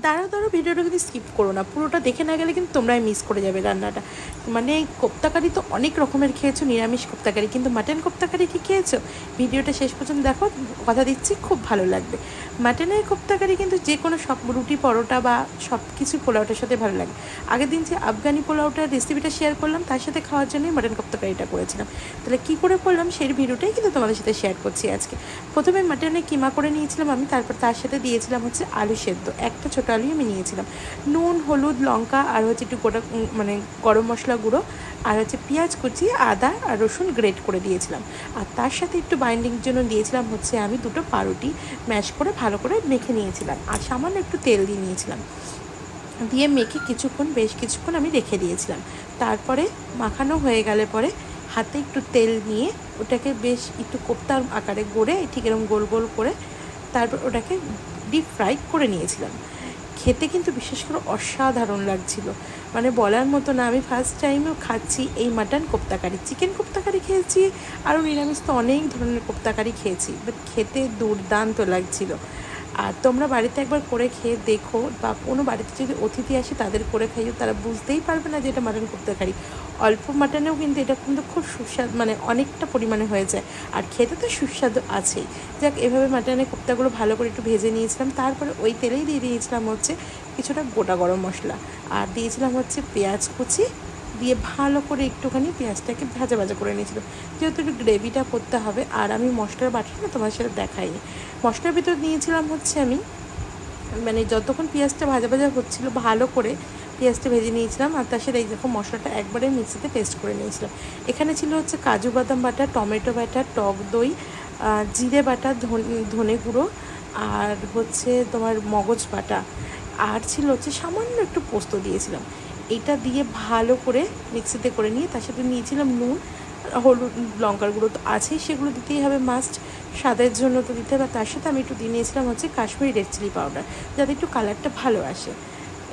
দাঁড়াও দাঁড়াও, ভিডিওটা কিন্তু স্কিপ করো না, পুরোটা দেখে না গেলে কিন্তু তোমরাই মিস করে যাবে রান্নাটা। মানে কোপ্তাকারি তো অনেক রকমের খেয়েছো, নিরামিষ কোপ্তাকারি, কিন্তু মাটন কোপ্তাকারি কি খেয়েছো? ভিডিওটা শেষ পর্যন্ত দেখো, কথা দিচ্ছি খুব ভালো লাগবে। মাটনের কোপ্তাকারি কিন্তু যে কোনো সব রুটি পরোটা বা সব কিছু পোলাওটার সাথে ভালো লাগে। আগের দিন যে আফগানি পোলাওটার রেসিপিটা শেয়ার করলাম, তার সাথে খাওয়ার জন্যই মাটন কোপ্তাকারিটা করেছিলাম। তাহলে কী করে করলাম সেই ভিডিওটাই কিন্তু তোমাদের সাথে শেয়ার করছি আজকে। প্রথমে মাটনে কিমা করে নিয়েছিলাম আমি, তারপর তার সাথে দিয়েছিলাম হচ্ছে আলু সেদ্ধ, একটা ছোটো আলুই আমি নিয়েছিলাম, নুন হলুদ লঙ্কা আর হচ্ছে একটু গোটা মানে গরম মশলা গুঁড়ো, আর হচ্ছে পেঁয়াজ কুচি আদা আর রসুন গ্রেট করে দিয়েছিলাম। আর তার সাথে একটু বাইন্ডিংয়ের জন্য দিয়েছিলাম হচ্ছে আমি দুটো পাউরুটি ম্যাশ করে ভালো করে মেখে নিয়েছিলাম, আর সামান্য একটু তেল দিয়ে নিয়েছিলাম, দিয়ে মেখে বেশ কিছুক্ষণ আমি রেখে দিয়েছিলাম। তারপরে মাখানো হয়ে গেলে পরে হাতে একটু তেল নিয়ে ওটাকে বেশ একটু কোপ্তার আকারে গড়ে ঠিক এরকম গোল গোল করে তারপর ওটাকে ডিপ ফ্রাই করে নিয়েছিলাম। খেতে কিন্তু বিশেষ করে অসাধারণ লাগছিল, মানে বলার মতো না। আমি ফার্স্ট টাইমেও খাচ্ছি এই মাটন কোপ্তাকারি। চিকেন কোপ্তাকারি খেয়েছি, আরও নিরামিষ তো অনেক ধরনের কোপ্তাকারি খেয়েছি, বাট খেতে দুর্দান্ত লাগছিল। আর তোমরা বাড়িতে একবার করে খেয়ে দেখো, বা কোনো বাড়িতে যদি অতিথি আসে তাদের করে খাইও, তারা বুঝতেই পারবে না যে এটা মাটন কোপ্তাকারি। অল্প মাটনেও কিন্তু এটা কিন্তু খুব সুস্বাদু, মানে অনেকটা পরিমাণে হয়ে যায়, আর খেতে তো সুস্বাদু আছেই। যাক, এভাবে মাটনের কোপ্তাগুলো ভালো করে একটু ভেজে নিয়েছিলাম, তারপরে ওই তেলেই দিয়ে দিয়েছিলাম হচ্ছে কিছুটা গোটা গরম মশলা, আর দিয়েছিলাম হচ্ছে পেঁয়াজ কুচি, দিয়ে ভালো করে একটুখানি পেঁয়াজটাকে ভাজা ভাজা করে নিয়েছিলাম, যেহেতু একটু গ্রেভিটা করতে হবে। আর আমি মশলার বাটিটা তোমার সাথে দেখাইনি। মশলার ভিতর নিয়েছিলাম হচ্ছে আমি, মানে যতক্ষণ পেঁয়াজটা ভাজা ভাজা হচ্ছিলো ভালো করে পেঁয়াজটা ভেজে নিয়েছিলাম, আর তার সাথে এই যখন মশলাটা একবারে মিক্সিতে পেস্ট করে নিয়েছিলাম। এখানে ছিল হচ্ছে কাজু বাদাম বাটা, টমেটো বাটা, টক দই, জিরে বাটা, ধনে গুঁড়ো, আর হচ্ছে তোমার মগজ বাটা, আর ছিল হচ্ছে সামান্য একটু পোস্ত দিয়েছিলাম। এটা দিয়ে ভালো করে মিক্সিতে করে নিয়ে তার সাথে নিয়েছিলাম নুন, হলুদ লঙ্কার গুঁড়ো তো আছেই, সেগুলো দিতেই হবে মাস্ট, স্বাদের জন্য তো দিতে হবে। তার সাথে আমি একটু দিয়ে নিয়েছিলাম হচ্ছে কাশ্মীরি রেড চিলি পাউডার, যাতে একটু কালারটা ভালো আসে।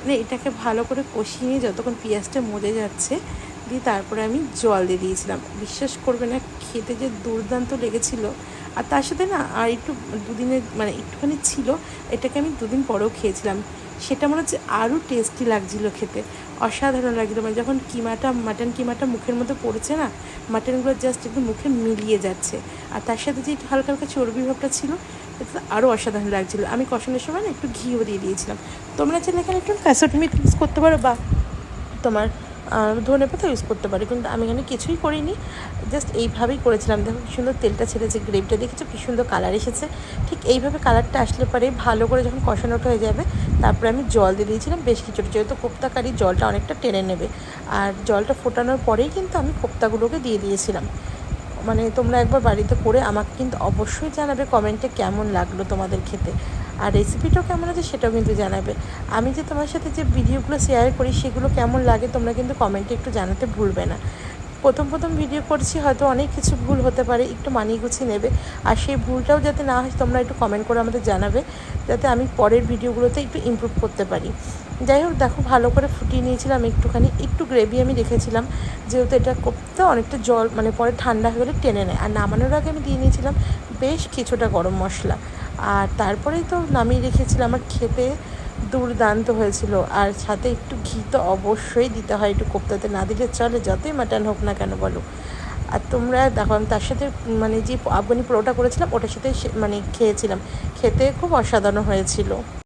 মানে এটাকে ভালো করে কষিয়ে নিয়ে যতক্ষণ পেঁয়াজটা মজে যাচ্ছে, দিয়ে তারপরে আমি জল দিয়ে দিয়েছিলাম। বিশ্বাস করবে না, খেতে যে দুর্দান্ত লেগেছিলো। আর তার সাথে না আর একটু দুদিনের মানে একটুখানি ছিল, এটাকে আমি দুদিন পরেও খেয়েছিলাম, সেটা মনে হচ্ছে আরও টেস্টি লাগছিলো খেতে, অসাধারণ লাগছিলো। মানে যখন মাটন কিমাটা মুখের মধ্যে পড়েছে না, মাটনগুলো জাস্ট একটু মুখে মিলিয়ে যাচ্ছে, আর তার সাথে যে হালকা হালকা চর্বি ভাবটা ছিল, এটা আরও অসাধারণ লাগছিলো। আমি কষানোর সময় না একটু ঘিও দিয়ে দিয়েছিলাম। তোমরা চাইলে এখানে একটু কাসুরি মেথি ইউজ করতে পারো, বা তোমার ধনে পাতা ইউজ করতে পারি, কিন্তু আমি এখানে কিছুই করিনি, জাস্ট এইভাবেই করেছিলাম। দেখো কী সুন্দর তেলটা ছেড়েছে, গ্রেভিটা দেখেছো কী সুন্দর কালার এসেছে। ঠিক এইভাবে কালারটা আসলে পরে ভালো করে যখন কষানোটা হয়ে যাবে, তারপরে আমি জল দিয়ে দিয়েছিলাম বেশ কিছুটা, যেহেতু কোপ্তাকারি জলটা অনেকটা টেনে নেবে। আর জলটা ফোটানোর পরেই কিন্তু আমি কোপ্তাগুলোকে দিয়ে দিয়েছিলাম। মানে তোমরা একবার বাড়িতে করে আমাকে কিন্তু অবশ্যই জানাবে কমেন্টে কেমন লাগলো তোমাদের খেতে, আর রেসিপিটাও কেমন আছে সেটাও কিন্তু জানাবে। আমি যে তোমার সাথে যে ভিডিওগুলো শেয়ার করি সেগুলো কেমন লাগে তোমরা কিন্তু কমেন্টে একটু জানাতে ভুলবে না। প্রথম ভিডিও করছি, হয়তো অনেক কিছু ভুল হতে পারে, একটু মানিয়ে গুছিয়ে নেবে। আর সেই ভুলটাও যাতে না হয় তোমরা একটু কমেন্ট করে আমাদের জানাবে, যাতে আমি পরের ভিডিওগুলোতে একটু ইমপ্রুভ করতে পারি। যাই হোক, দেখো ভালো করে ফুটিয়ে নিয়েছিলাম, একটু গ্রেভি আমি রেখেছিলাম, যেহেতু এটা করতে অনেকটা জল মানে পরে ঠান্ডা হয়ে গেলে টেনে নেয়। আর নামানোর আগে আমি দিয়ে নিয়েছিলাম বেশ কিছুটা গরম মশলা, আর তারপরেই তো নামিয়ে রেখেছিলাম। আমার খেতে দুর্দান্ত হয়েছিল, আর সাথে একটু ঘি তো অবশ্যই দিতে হয়, একটু কোপ্তাতে না দিলে চলে, যতই মাটন হোক না কেন বলো। আর তোমরা দেখো, আমি তার সাথে মানে যে আফগানি পোলাওটা করেছিলাম ওটার সাথে মানে খেয়েছিলাম, খেতে খুব অসাধারণ হয়েছিল।